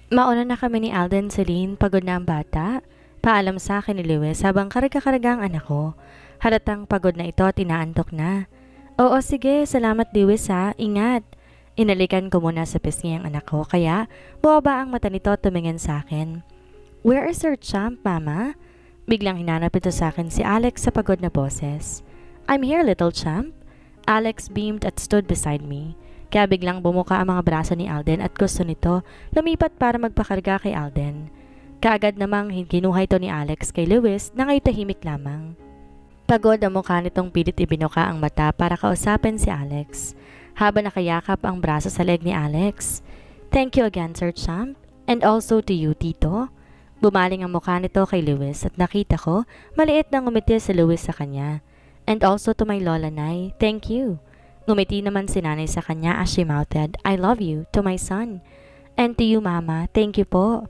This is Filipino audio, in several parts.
Mauna na kami ni Alden, Celine, pagod na ang bata. Paalam sa akin ni Lewis habang karga-karga ang anak ko. Halatang pagod na ito at inaantok na. Oo, sige, salamat Lewis ha, ingat. Inalikan ko muna sa pisngi ang anak ko kaya bumaba ang mata nito at tumingin sa akin. Where is our champ, mama? Biglang hinanap ito sa akin si Alex sa pagod na boses. I'm here, little champ. Alex beamed at stood beside me. Kaya biglang bumuka ang mga braso ni Alden at gusto nito lumipat para magpakarga kay Alden. Kaagad namang kinuha ito ni Alex kay Lewis na ngayon tahimik lamang. Pagod ang mukha nitong pilit ibinuka ang mata para kausapin si Alex. Habang nakayakap ang braso sa leg ni Alex. Thank you again, Sir Champ. And also to you, Tito. Bumaling ang mukha nito kay Lewis at nakita ko maliit na ngumiti si Lewis sa kanya. And also to my Lola Nay, thank you. Ngumiti naman si Nanay sa kanya as she mouthed, I love you, to my son. And to you, Mama, thank you po.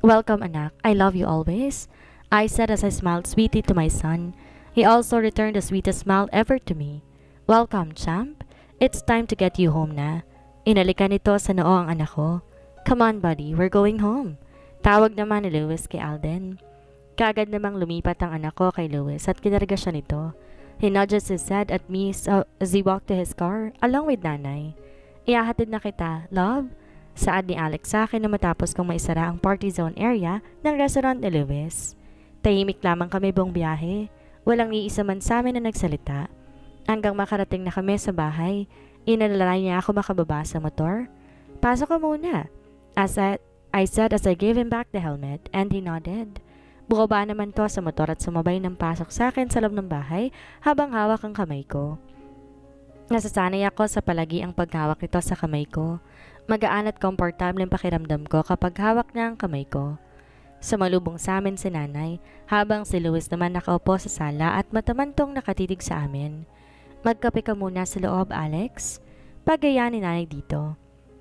Welcome, anak, I love you always. I said as I smiled sweetly to my son. He also returned the sweetest smile ever to me. Welcome, champ. It's time to get you home na. Inalikan nito sa noo ang anak ko. Come on, buddy, we're going home. Tawag naman ni Lewis kay Alden. Kaagad namang lumipat ang anak ko kay Lewis at kinarga siya nito. He nudges his head at me as he walked to his car along with Nanay. Ihahatid na kita, love. Saad ni Alex sa akin na matapos kong maisara ang party zone area ng restaurant ni Lewis. Tahimik lamang kami buong biyahe. Walang iisa man sa amin na nagsalita. Hanggang makarating na kami sa bahay, inalalay niya ako makababa sa motor. Pasok ka muna. I said as I gave him back the helmet and he nodded. Bumaba naman to sa motor at sumabay ng pasok sa akin sa loob ng bahay habang hawak ang kamay ko. Nasasanay ako sa palagi ang paghawak nito sa kamay ko. Magaan at komportable ang pakiramdam ko kapag hawak niya ang kamay ko. Sumalubong sa amin si Nanay habang si Lewis naman nakaupo sa sala at matamantong nakatitig sa amin. Magkape ka muna sa loob, Alex. Pagaya ni Nanay dito.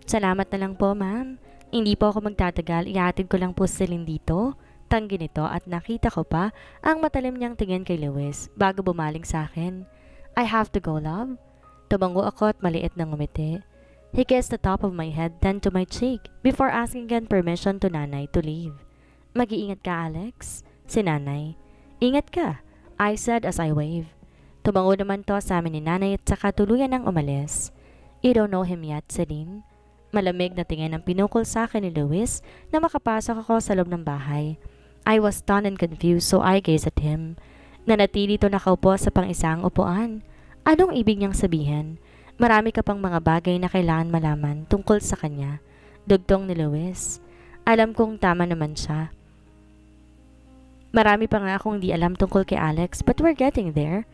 Salamat na lang po, ma'am. Hindi po ako magtatagal, ihatid ko lang po si Celine dito. Tanggi nito at nakita ko pa ang matalim niyang tingin kay Lewis bago bumaling sa akin. I have to go, love. Tumango ako at maliit na ngumiti. He kissed the top of my head then to my cheek before asking again permission to Nanay to leave. Mag-iingat ka, Alex. Si Nanay. Ingat ka, I said as I waved. Tumango naman to sa amin ni Nanay at saka tuluyan ng umalis. You don't know him yet, Celine. Malamig na tingin ang pinukol sa akin ni Lewis na makapasok ako sa loob ng bahay. I was stunned and confused so I gazed at him. Nanatili to nakaupo sa pang-isang upuan. Anong ibig niyang sabihin? Marami ka pang mga bagay na kailangan malaman tungkol sa kanya. Dugtong ni Lewis. Alam kong tama naman siya. Marami pa nga akong di alam tungkol kay Alex but we're getting there.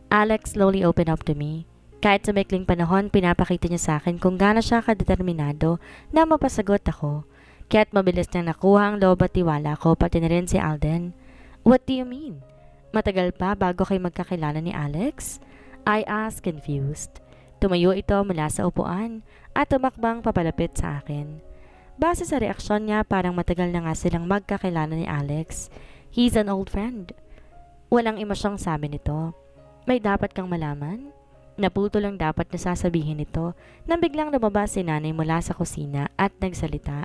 Alex slowly opened up to me. Kahit sa maikling panahon, pinapakita niya sa akin kung gaano siya kadeterminado na mapasagot ako. Kaya't mabilis niyang nakuha ang loob at tiwala ko pati na rin si Alden. What do you mean? Matagal pa bago kayo magkakilala ni Alex? I asked, confused. Tumayo ito mula sa upuan at tumakbang papalapit sa akin. Base sa reaksyon niya parang matagal na nga silang magkakilala ni Alex. He's an old friend. Walang emosyong sabi nito. May dapat kang malaman? Naputo lang dapat na sasabihin nito nang biglang lumabas si Nanay mula sa kusina at nagsalita.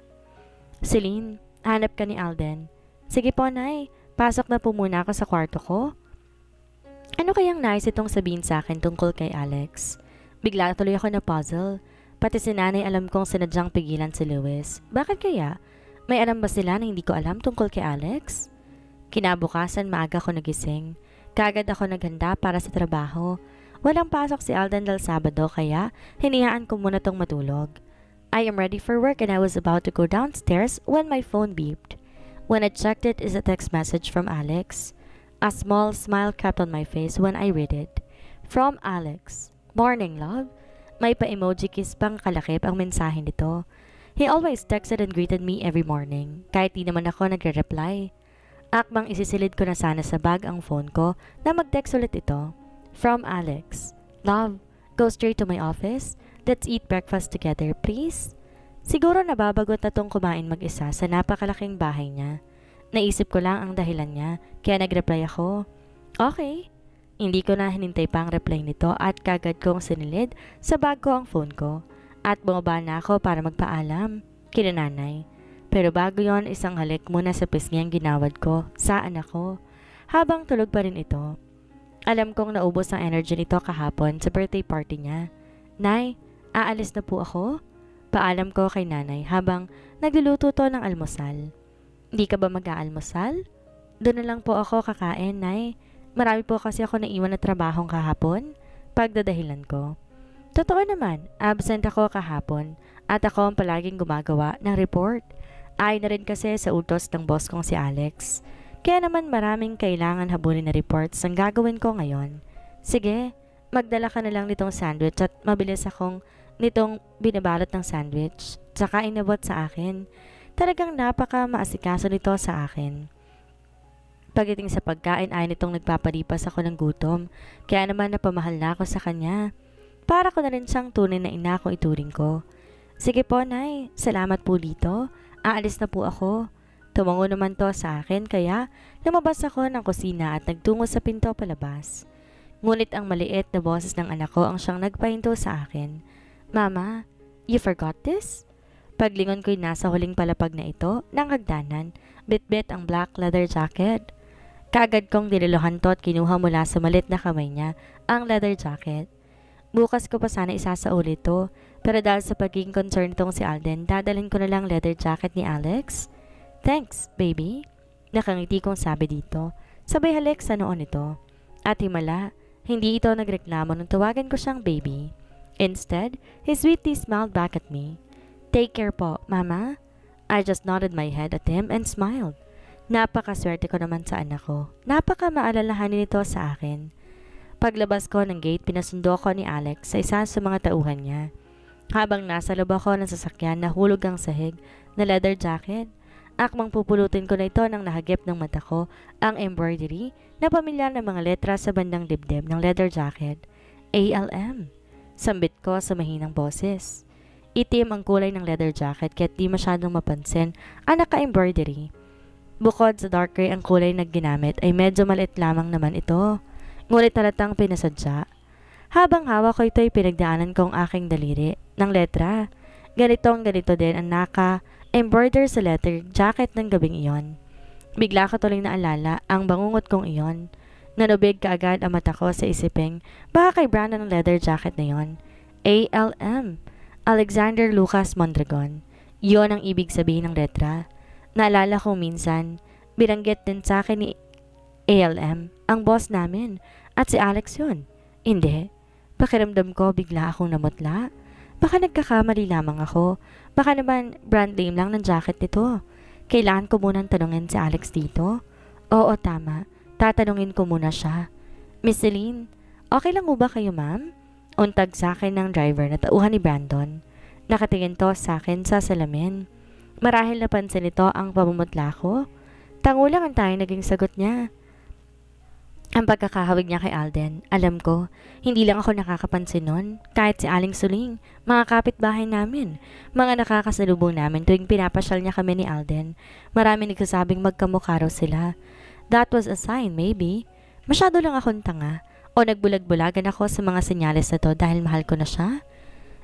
Celine, hanap ka ni Alden. Sige po, Nay. Pasok na po muna ako sa kwarto ko. Ano kayang nais itong sabihin sa akin tungkol kay Alex? Bigla tuloy ako na puzzle. Pati si Nanay alam kong sinadyang pigilan si Lewis. Bakit kaya? May alam ba sila na hindi ko alam tungkol kay Alex? Kinabukasan maaga ko nagising. Kagad ako naghanda para sa trabaho. Walang pasok si Alden dahil Sabado kaya hinihaan ko muna tong matulog. I am ready for work and I was about to go downstairs when my phone beeped. When I checked it is a text message from Alex. A small smile crept on my face when I read it. From Alex. Morning, love. May pa-emoji kiss pang kalakip ang mensahe nito. He always texted and greeted me every morning, kahit di naman ako nagre-reply. Akmang isisilid ko na sana sa bag ang phone ko na mag-text ulit ito. From Alex. Love, go straight to my office. Let's eat breakfast together, please. Siguro nababagot na tong kumain mag-isa sa napakalaking bahay niya. Naisip ko lang ang dahilan niya, kaya nag-reply ako. Okay. Hindi ko na hinintay pa ang reply nito at kagad kong sinilid sa bag ko ang phone ko. At bumaba na ako para magpaalam. Kina Nanay. Pero bago yon, isang halik muna sa pisngi ang ginawad ko sa anak ko. Habang tulog pa rin ito. Alam kong naubos ang energy nito kahapon sa birthday party niya. Nay, aalis na po ako? Paalam ko kay nanay habang nagluluto to ng almusal. Hindi ka ba mag-aalmusal? Doon na lang po ako kakain, Nay. Marami po kasi ako naiwan na trabahong kahapon. Pagdadahilan ko. Totoo naman, absent ako kahapon at ako ang palaging gumagawa ng report. Ay na rin kasi sa utos ng boss kong si Alex. Kaya naman maraming kailangan habulin na reports ang gagawin ko ngayon. Sige, magdala ka na lang nitong sandwich at mabilis akong nitong binabalot ng sandwich. Tsaka inabot sa akin. Talagang napaka maasikaso nito sa akin. Pagdating sa pagkain ay nitong nagpapalipas ako ng gutom. Kaya naman napamahal na ako sa kanya. Para ko na rin siyang tunay na ina kung ituring ko. Sige po, Nay. Salamat po dito. Aalis na po ako. Tumango naman to sa akin kaya lumabas ako ng kusina at nagtungo sa pinto palabas. Ngunit ang maliit na boses ng anak ko ang siyang nagpahinto sa akin. Mama, you forgot this? Paglingon ko'y nasa huling palapag na ito ng hagdanan, bit-bit ang black leather jacket. Kaagad kong diniluhan to at kinuha mula sa malit na kamay niya ang leather jacket. Bukas ko pa sana isasauli to, pero dahil sa pagiging concern itong si Alden, dadalhin ko na lang leather jacket ni Alex. Thanks, baby. Nakangiti kong sabi dito. Sabay halik sa noon ito. At himala, hindi ito nagreklamo nung tawagan ko siyang baby. Instead, he sweetly smiled back at me. Take care po, Mama. I just nodded my head at him and smiled. Napakaswerte ko naman sa anak ko. Napaka maalalahanin nito sa akin. Paglabas ko ng gate, pinasundo ko ni Alex sa isa sa mga tauhan niya. Habang nasa loob ako ng sasakyan, nahulog ang sahig na leather jacket. Akmang pupulutin ko na ito nang nahagip ng mata ko ang embroidery na pamilyar ng mga letra sa bandang dibdib ng leather jacket. ALM. Sambit ko sa mahinang boses. Itim ang kulay ng leather jacket kaya't di masyadong mapansin ang naka-embroidery. Bukod sa dark gray ang kulay na ginamit ay medyo maliit lamang naman ito. Ngunit talatang pinasadya. Habang hawak ko ito'y pinagdaanan kong aking daliri ng letra. Ganito din ang naka-embroider sa leather jacket ng gabing iyon. Bigla ko tuloy naalala ang bangungot kong iyon. Nanubig kaagad ang mata ko sa isiping baka kay Brandon ang leather jacket na yon. ALM. Alexander Lucas Mondragon. Iyon ang ibig sabihin ng letra. Naalala ko minsan, binanggit din sa akin ni ALM, ang boss namin, at si Alex yun. Hindi. Pakiramdam ko bigla akong namutla. Baka nagkakamali lamang ako. Baka naman brand name lang ng jacket nito. Kailangan ko munang tanungin si Alex dito. Oo, tama. Tatanungin ko muna siya. Miss Celine, okay lang mo ba kayo, ma'am? Untag sa akin ng driver na tauhan ni Brandon. Nakatingin to sa akin sa salamin. Marahil napansin nito ang pamumutla ko. Tangulang ang tayong naging sagot niya. Ang pagkakahawig niya kay Alden, alam ko, hindi lang ako nakakapansin nun. Kahit si Aling Suling, mga kapitbahay namin, mga nakakasalubong namin tuwing pinapasyal niya kami ni Alden. Marami nagsasabing magkamukha raw sila. That was a sign, maybe. Masyado lang akong tanga. O nagbulag-bulagan ako sa mga senyales na to dahil mahal ko na siya.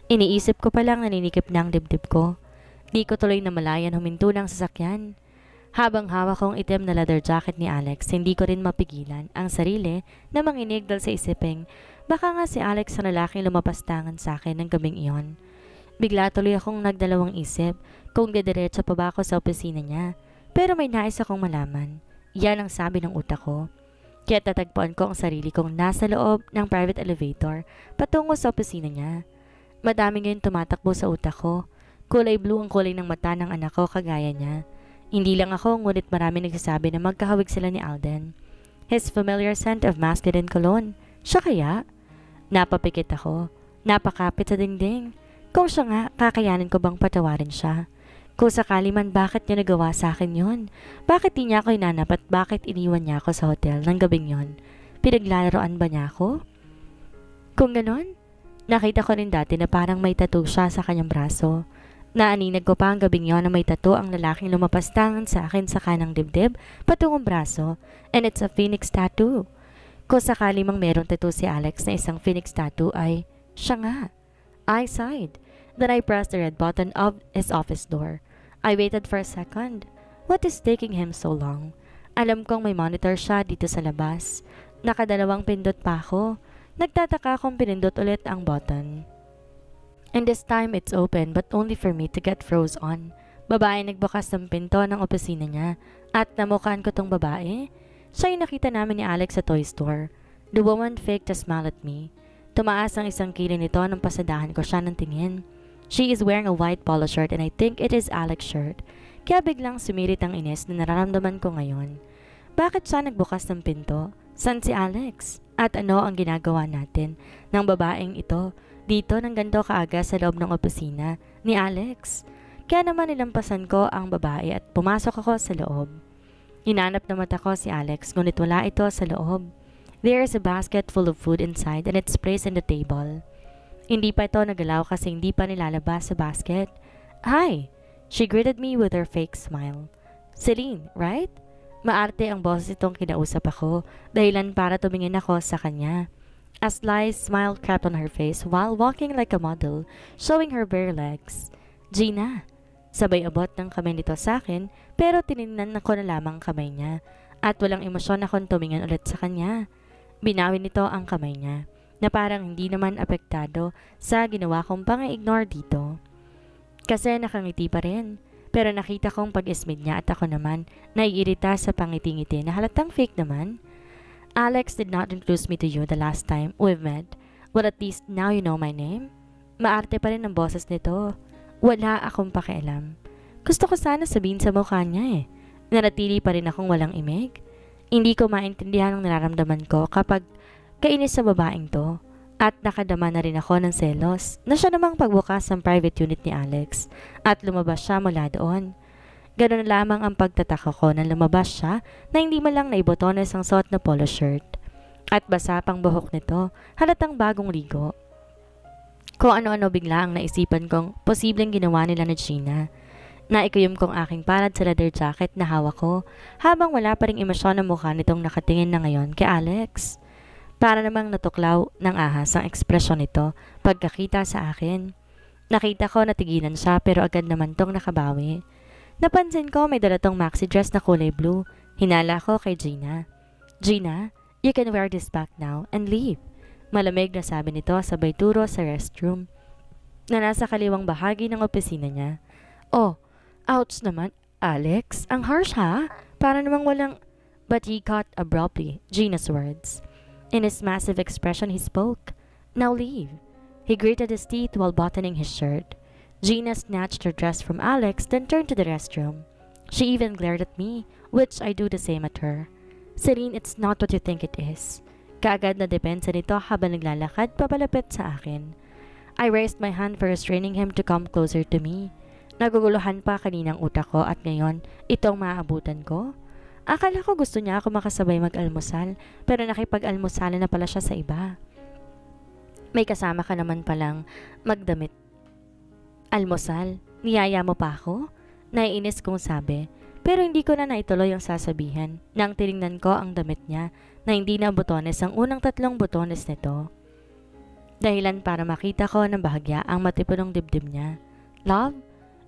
Iniisip ko palang naninikip na ang dibdib ko. Di ko tuloy na malayan huminto ng sasakyan. Habang hawak kong itim na leather jacket ni Alex, hindi ko rin mapigilan ang sarili na manginig dahil sa isiping baka nga si Alex ang lalaking lumapastangan sa akin ng gabing iyon. Bigla tuloy akong nagdalawang isip kung didiretso pa ba ako sa opisina niya. Pero may nais akong malaman. Yan ang sabi ng utak ko. Kaya tatagpuan ko ang sarili kong nasa loob ng private elevator patungo sa opisina niya. Madami ngayon tumatakbo sa utak ko. Kulay blue ang kulay ng mata ng anak ko kagaya niya. Hindi lang ako, ngunit marami nagsasabi na magkahawig sila ni Alden. His familiar scent of masculine cologne. Siya kaya? Napapikit ako. Napakapit sa dingding. Kung siya nga, kakayanin ko bang patawarin siya? Kung sakali man, bakit niya nagawa sa akin yun? Bakit di niya ako inanap at bakit iniwan niya ako sa hotel ng gabing yon? Pinaglalaroan ba niya ako? Kung ganon, nakita ko rin dati na parang may tattoo siya sa kanyang braso. Naaninag ko pa ang gabing yon na may tattoo ang lalaking lumapastangan sa akin sa kanang dibdib patungong braso, and it's a phoenix tattoo. Kung sakali mang meron tattoo si Alex na isang phoenix tattoo ay siya nga. I sighed. Then I pressed the red button of his office door. I waited for a second. What is taking him so long? Alam kong may monitor siya dito sa labas. Nakadalawang pindot pa ako. Nagtataka kung pinindot ulit ang button. And this time it's open but only for me to get froze on. Babae nagbukas ng pinto ng opisina niya at namukhaan ko tong babae. Siya yung nakita namin ni Alex sa toy store. The woman faked a smile at me. Tumaas ang isang kilay nito nang pasadahan ko siya ng tingin. She is wearing a white polo shirt and I think it is Alex's shirt. Kaya biglang sumirit ang inis na nararamdaman ko ngayon. Bakit siya nagbukas ng pinto? San si Alex? At ano ang ginagawa natin ng babaeng ito dito ng ganito kaaga sa loob ng opisina ni Alex? Kaya naman nilampasan ko ang babae at pumasok ako sa loob. Hinanap na mata ko si Alex ngunit wala ito sa loob. There is a basket full of food inside and it's placed on the table. Hindi pa ito nagalaw kasi hindi pa nilalabas sa basket. Hi! She greeted me with her fake smile. Celine, right? Maarte ang boses itong kinausap ako, dahilan para tumingin ako sa kanya. A sly smile crept on her face while walking like a model, showing her bare legs. Gina! Sabay abot ng kamay nito sa akin, pero tinignan ko na lamang kamay niya, at walang emosyon akong tumingin ulit sa kanya. Binawi nito ang kamay niya, na parang hindi naman apektado sa ginawa kong pang-ignore dito. Kasi nakangiti pa rin. Pero nakita kong pag-ismid niya at ako naman naiirita sa pangiti-ngiti na halatang fake naman. Alex did not introduce me to you the last time we've met. Well, at least now you know my name. Maarte pa rin ang boses nito. Wala akong pakialam. Gusto ko sana sabihin sa mukha niya eh. Nanatili pa rin akong walang imig. Hindi ko maintindihan ang nararamdaman ko kapag kainis sa babaeng to. At nakadama na rin ako ng selos na siya namang pagbukas ng private unit ni Alex at lumabas siya mula doon. Ganun lamang ang pagtataka ko nang lumabas siya na hindi man lang naibotones ang suot na polo shirt. At basa pang buhok nito, halatang bagong ligo. Kung ano-ano bigla ang naisipan kong posibleng ginawa nila ni Gina. Naikuyom kong aking palad sa leather jacket na hawak ko habang wala pa ring emosyon ng mukha nitong nakatingin na ngayon kay Alex. Para namang natuklaw ng ahas ang ekspresyon nito pagkakita sa akin. Nakita ko na tigilan siya pero agad naman tong nakabawi. Napansin ko may dala tong maxi dress na kulay blue. Hinala ko kay Gina. Gina, you can wear this back now and leave. Malamig na sabi nito sabay turo sa restroom na nasa kaliwang bahagi ng opisina niya. Oh, ouch naman, Alex. Ang harsh ha? Para namang walang... But he cut abruptly Gina's words. In his massive expression, he spoke. Now leave. He gritted his teeth while buttoning his shirt. Gina snatched her dress from Alex, then turned to the restroom. She even glared at me, which I do the same at her. Celine, it's not what you think it is. Kaagad na depensa nito habang naglalakad papalapit sa akin. I raised my hand for restraining him to come closer to me. Naguguluhan pa kaninang utak ko at ngayon, itong maaabutan ko. Akala ko gusto niya ako makasabay mag-almusal, pero nakipag-almusalan na pala siya sa iba. May kasama ka naman palang magdamit. Almusal? Niyaya mo pa ako? Naiinis kong sabi, pero hindi ko na naituloy ang sasabihan nang tinignan ko ang damit niya na hindi na butones ang unang 3 butones nito. Dahilan para makita ko ng bahagya ang matipunong dibdib niya. Love,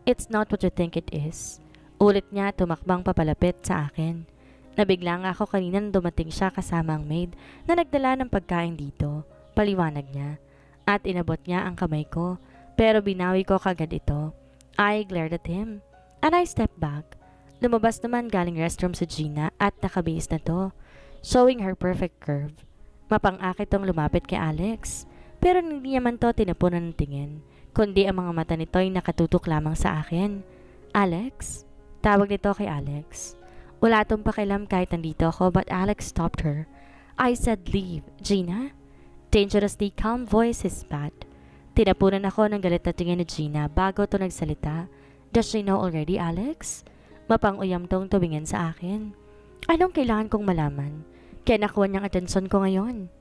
it's not what you think it is. Ulit niya tumakbang papalapit sa akin. Nabigla nga ako kanina nang dumating siya kasama ang maid na nagdala ng pagkain dito. Paliwanag niya. At inabot niya ang kamay ko. Pero binawi ko kagad ito. I glared at him. And I stepped back. Lumabas naman galing restroom si Gina at nakabihis na to. Showing her perfect curve. Mapang-akit tong lumapit kay Alex. Pero hindi naman to tinapunan ng tingin. Kundi ang mga mata nito ay nakatutok lamang sa akin. Alex? Tawag nito kay Alex. Wala tong pakialam kahit nandito ako but Alex stopped her. I said leave, Gina. Dangerously calm voice his spat. Tinapunan ako ng galit na tingin ni Gina bago to nagsalita. Does she know already, Alex? Mapang-uyam tong tumingin sa akin. Anong kailangan kong malaman? Kaya nakuha niyang atensyon ko ngayon.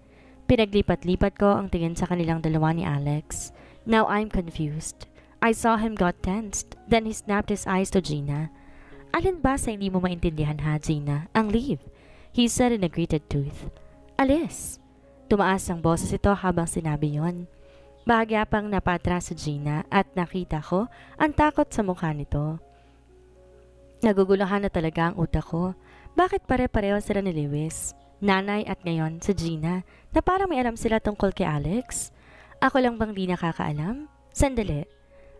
Pinaglipat-lipat ko ang tingin sa kanilang dalawa ni Alex. Now I'm confused. I saw him got tensed. Then he snapped his eyes to Gina. Alin ba sa hindi mo maintindihan ha, Gina? Ang leave, he said in a gritted tooth. Alis. Tumaas ang boses ito habang sinabi yon. Bahagya pang napatras sa Gina at nakita ko ang takot sa mukha nito. Naguguluhan na talaga ang utak ko. Bakit pare-pareho sila ni Lewis? Nanay at ngayon si Gina na parang may alam sila tungkol kay Alex? Ako lang bang di nakakaalam? Sandali.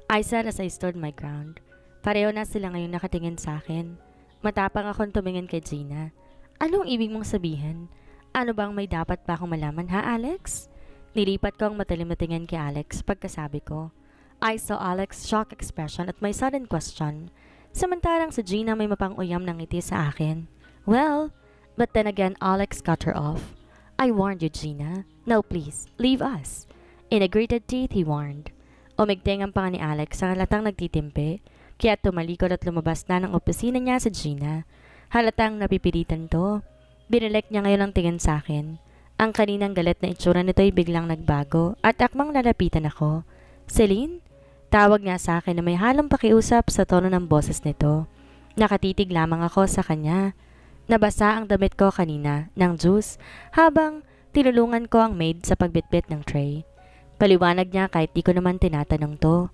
I said as I stood my ground. Pareho na sila ngayon nakatingin sa akin. Matapang akong tumingin kay Gina. Anong ibig mong sabihin? Ano bang may dapat pa akong malaman ha, Alex? Nilipat ko ang matalim-tingin kay Alex pagkasabi ko. I saw Alex's shocked expression at my sudden question. Samantarang si Gina may mapang-uyam ng ngiti sa akin. Well, but then again Alex cut her off. I warned you, Gina. Now please, leave us. In a gritted teeth, he warned. Umigting ang panga ni Alex sa halatang nagtitimpi, kaya tumalikod at lumabas na ng opisina niya sa Gina. Halatang napipilitan to. Binalik niya ngayon ang tingin sa akin. Ang kaninang galit na itsura nito'y biglang nagbago at akmang lalapitan ako. Celine? Tawag niya sa akin na may halong pakiusap sa tono ng boses nito. Nakatitig lamang ako sa kanya. Nabasa ang damit ko kanina ng juice habang tinulungan ko ang maid sa pagbitbit ng tray. Paliwanag niya kahit di ko naman tinatanong to.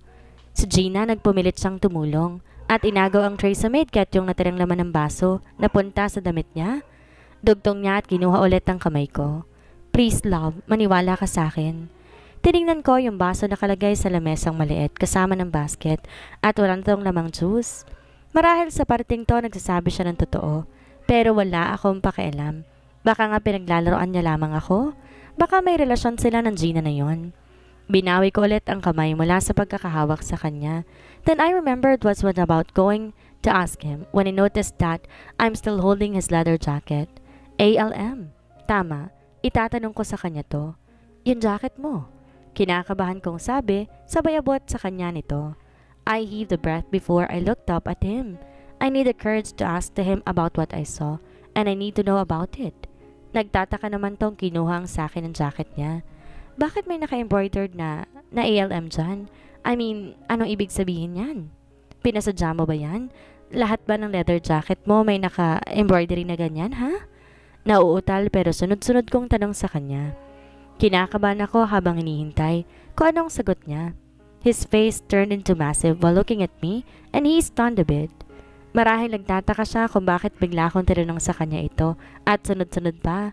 Si Gina nagpumilit siyang tumulong at inagaw ang tray sa maid kaya't yung natirang laman ng baso napunta sa damit niya. Dugtong niya at kinuha ulit ang kamay ko. Please love, maniwala ka sa akin. Tinignan ko yung baso nakalagay sa lamesang maliit kasama ng basket at wala nitong lamang juice. Marahil sa parting to nagsasabi siya ng totoo pero wala akong pakialam. Baka nga pinaglalaroan niya lamang ako. Baka may relasyon sila ng Gina na yon. Binawi ko ulit ang kamay mula sa pagkakahawak sa kanya. Then I remembered what was about going to ask him when I noticed that I'm still holding his leather jacket. ALM. Tama, itatanong ko sa kanya to. Yung jacket mo. Kinakabahan kong sabi, sabay abot sa kanya nito. I heaved a breath before I looked up at him. I need the courage to ask to him about what I saw, and I need to know about it. Nagtataka naman tong kinuhang sa akin ang jacket niya. Bakit may naka-embroidered na ALM dyan? I mean, anong ibig sabihin yan? Pinasadya mo ba yan? Lahat ba ng leather jacket mo may naka-embroidery na ganyan, ha? Nauutal pero sunod-sunod kong tanong sa kanya. Kinakabahan ako habang hinihintay kung anong sagot niya. His face turned into massive while looking at me and he stunned a bit. Marahil nagtataka siya kung bakit bigla akong tinanong sa kanya ito at sunod-sunod pa.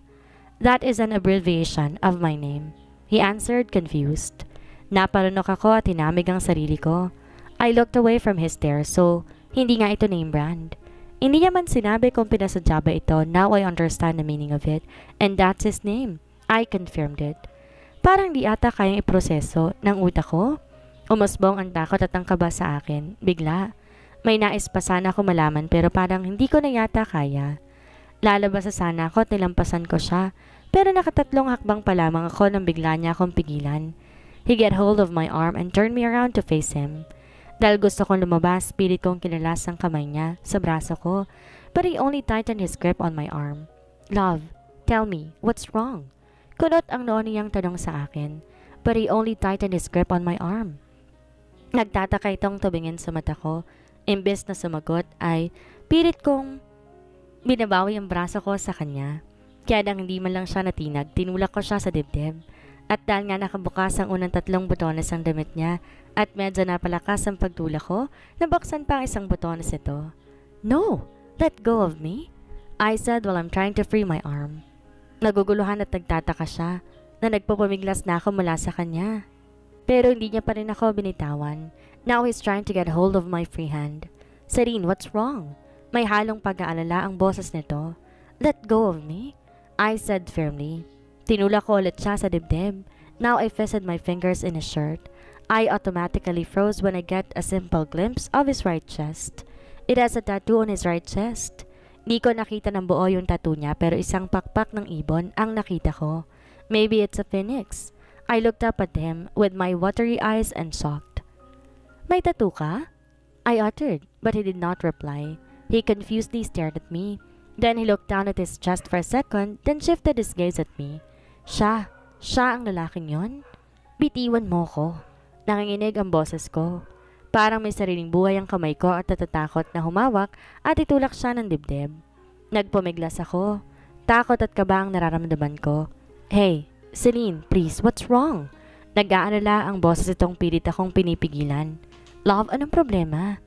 That is an abbreviation of my name. He answered, confused. Naparunok ako at hinamig ang sarili ko. I looked away from his stare so hindi nga ito name brand. Hindi niya man sinabi kung pinasadya ba ito. Now I understand the meaning of it and that's his name. I confirmed it. Parang di ata kayang iproseso ng utak ko. Umusbong ang takot at ang kaba sa akin. Bigla. May nais pa sana ako malaman pero parang hindi ko na yata kaya. Lalabas sa sana ako at nilampasan ko siya. Pero nakatatlong hakbang pa lamang ako nang bigla niya akong pigilan. He get hold of my arm and turned me around to face him. Dahil gusto kong lumabas, pilit kong kinalas ang kamay niya sa braso ko. But he only tightened his grip on my arm. Love, tell me, what's wrong? Kulot ang noon niyang tanong sa akin. But he only tightened his grip on my arm. Nagtataka itong tumingin sa mata ko. Imbes na sumagot ay pilit kong binabawi ang braso ko sa kanya. Kaya nang hindi man lang siya natinag, tinulak ko siya sa dibdib. At dahil nga nakabukas ang unang 3 butones ng damit niya at medyo napalakas ang pagtulak ko, nabuksan pa ang isang butones ito. No! Let go of me! I said while I'm trying to free my arm. Naguguluhan at nagtataka siya na nagpupumiglas na ako mula sa kanya. Pero hindi niya pa rin ako binitawan. Now he's trying to get hold of my free hand. Celine, what's wrong? May halong pag-aalala ang boses nito. Let go of me? I said firmly. Tinulak ko ulit siya sa dibdib. Now I fisted my fingers in his shirt. I automatically froze when I get a simple glimpse of his right chest. It has a tattoo on his right chest. Di ko nakita ng buo yung tattoo niya pero isang pakpak ng ibon ang nakita ko. Maybe it's a phoenix. I looked up at him with my watery eyes and shocked. May tattoo ka? I uttered, but he did not reply. He confusedly stared at me. Then he looked down at his chest for a second, then shifted his gaze at me. Siya ang lalaking yon? Bitiwan mo ko. Nanginginig ang boses ko. Parang may sariling buhay ang kamay ko at natatakot na humawak at itulak siya ng dibdib. Nagpumiglas ako. Takot at kaba ang nararamdaman ko. Hey, Celine, please, what's wrong? Nag-aalala ang boses itong pilit akong pinipigilan. Love, anong problema?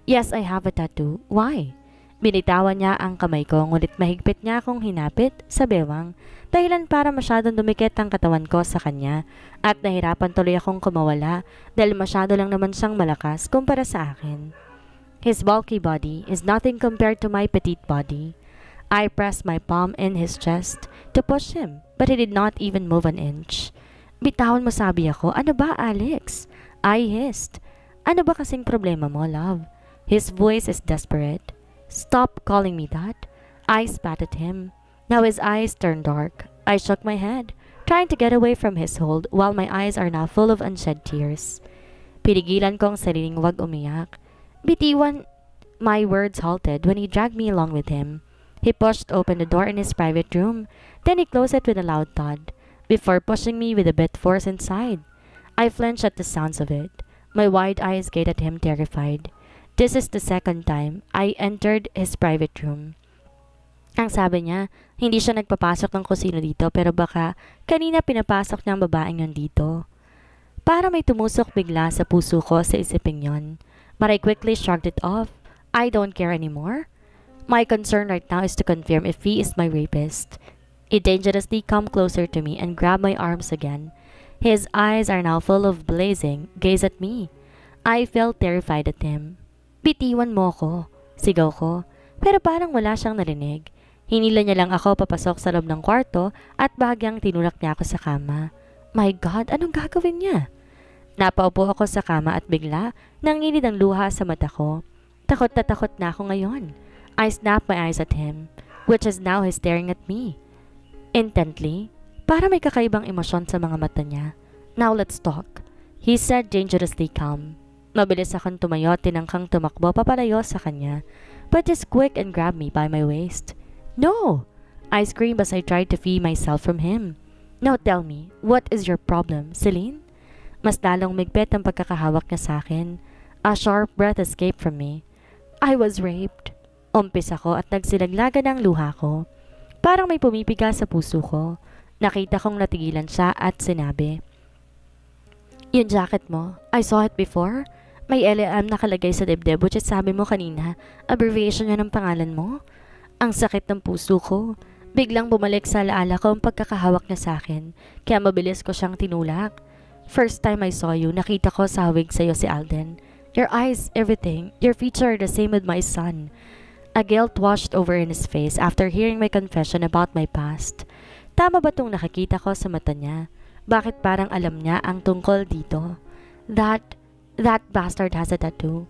Yes, I have a tattoo. Why? Binitawan niya ang kamay ko ngunit mahigpit niya akong hinapit sa bewang dahilan para masyadong dumikit ang katawan ko sa kanya at nahirapan tuloy akong kumawala dahil masyado lang naman siyang malakas kumpara sa akin. His bulky body is nothing compared to my petite body. I pressed my palm in his chest to push him but he did not even move an inch. Bitawan mo, sabi ako. Ano ba, Alex? I hissed. Ano ba kasing problema mo, love? His voice is desperate. Stop calling me that. I spat at him. Now his eyes turned dark. I shook my head, trying to get away from his hold while my eyes are now full of unshed tears. Pinigilan kong sariling wag umiyak. Bitiwan, my words halted when he dragged me along with him. He pushed open the door in his private room, then he closed it with a loud thud, before pushing me with a bit force inside. I flinched at the sounds of it. My wide eyes gazed at him terrified. This is the second time I entered his private room. Ang sabi niya, hindi siya nagpapasok ng kusino dito pero baka kanina pinapasok niya ang babaeng yun dito. Para may tumusok bigla sa puso ko sa isiping yon. But I quickly shrugged it off. I don't care anymore. My concern right now is to confirm if he is my rapist. He dangerously come closer to me and grabbed my arms again. His eyes are now full of blazing gaze at me. I felt terrified at him. Bitiwan mo ko, sigaw ko, pero parang wala siyang narinig. Hinila niya lang ako papasok sa loob ng kwarto at bahagyang tinulak niya ako sa kama. My God, anong gagawin niya? Napaupo ako sa kama at bigla nangilid ang luha sa mata ko. Takot na ako ngayon. I snapped my eyes at him, which is now he's staring at me. Intently, para may kakaibang emosyon sa mga mata niya. Now let's talk, he said dangerously calm. Mabilis akong tumayo at tinangkang tumakbo papalayo sa kanya, but just quick and grabbed me by my waist. No! I screamed as I tried to free myself from him. Now tell me, what is your problem, Celine? Mas lalong migpit ang pagkakahawak niya sa akin. A sharp breath escaped from me. I was raped. Umpis ako at nagsilaglagan ang luha ko. Parang may pumipiga sa puso ko. Nakita kong natigilan siya at sinabi, yung jacket mo, I saw it before. May LM nakalagay sa dibdib which is sabi mo kanina, abbreviation yun ng pangalan mo. Ang sakit ng puso ko. Biglang bumalik sa alaala ko ang pagkakahawak niya sa akin, kaya mabilis ko siyang tinulak. First time I saw you, nakita ko sa hawig sa'yo si Alden. Your eyes, everything, your features are the same with my son. A guilt washed over in his face after hearing my confession about my past. Tama ba tong nakikita ko sa mata niya? Bakit parang alam niya ang tungkol dito? That bastard has a tattoo.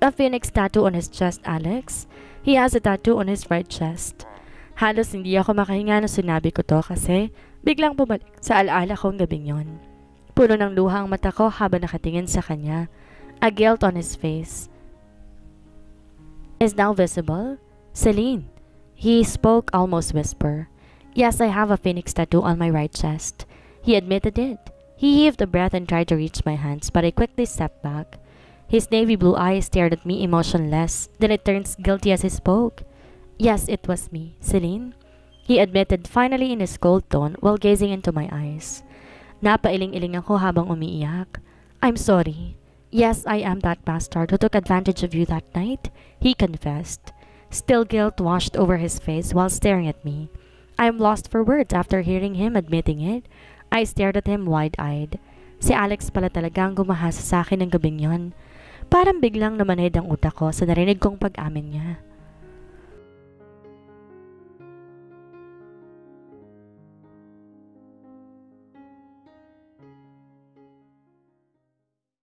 A phoenix tattoo on his chest, Alex. He has a tattoo on his right chest. Halos hindi ako makahinga na sinabi ko to kasi biglang bumalik sa alaala kong gabing yon. Puno ng luha ang mata ko habang nakatingin sa kanya. A guilt on his face is now visible. Celine. He spoke almost whisper. Yes, I have a phoenix tattoo on my right chest. He admitted it. He heaved a breath and tried to reach my hands, but I quickly stepped back. His navy blue eyes stared at me emotionless, then it turned guilty as he spoke. Yes, it was me, Celine. He admitted finally in his cold tone while gazing into my eyes. Napailing-iling ako habang umiiyak. I'm sorry. Yes, I am that bastard who took advantage of you that night, he confessed. Still guilt washed over his face while staring at me. I am lost for words after hearing him admitting it. I stared at him wide-eyed. Si Alex pala talagang gumahasa sa akin ng gabing yon. Parang biglang namanhid ang utak ko sa narinig kong pag-amin niya.